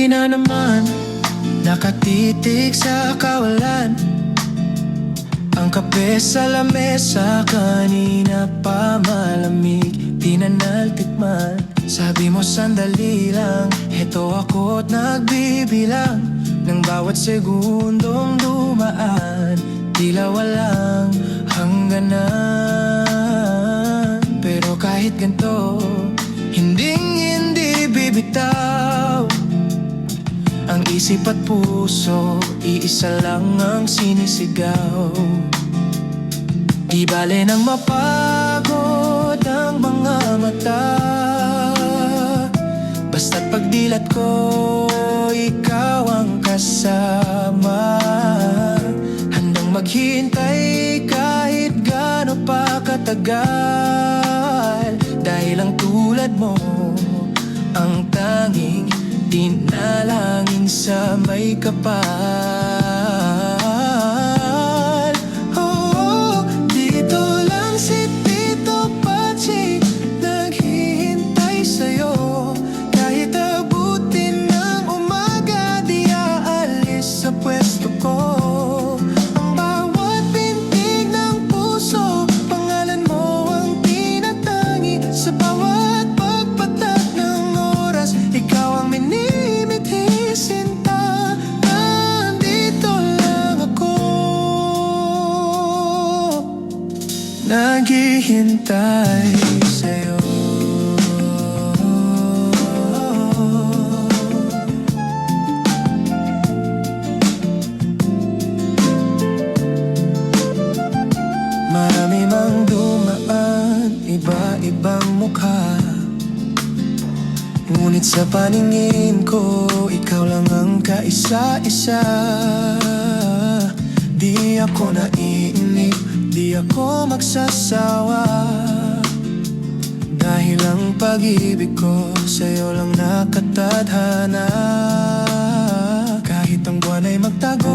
na naman, nakatitig sa kawalan. Ang kape sa lamesa, kanina pa malamig, di na naltikman. Sabi mo sandali lang, heto ako't nagbibilang ng bawat segundong dumaan, tila walang hangganan. Pero kahit ganito, hindi bibitaw ang isip at puso, iisa lang ang sinisigaw. Di bale nang mapagod ang mga mata, basta't pagdilat ko, ikaw ang kasama. Handang maghintay kahit gaano pa katagal, dahil ang tulad mo ang tanging dinalangin sa may kapal. Oh, dito lang si Tito Pachi, naghihintay sa'yo. Kahit abutin ng umaga, di aalis sa pwesto ko. Ang bawat pintig ng puso, pangalan mo ang tinatangi. Sa bawat pagpatak ng oras, ikaw ang minimithi, sinta. Nandito lang ako, naghihintay sa'yo. Marami mang dumaan, iba-ibang mukha, ngunit sa paningin ko, ikaw lang ang kaisa-isa. Di ako naiinip, di ako magsasawa, dahil ang pag-ibig ko sa'yo lang nakatadhana. Kahit ang buwan ay magtago,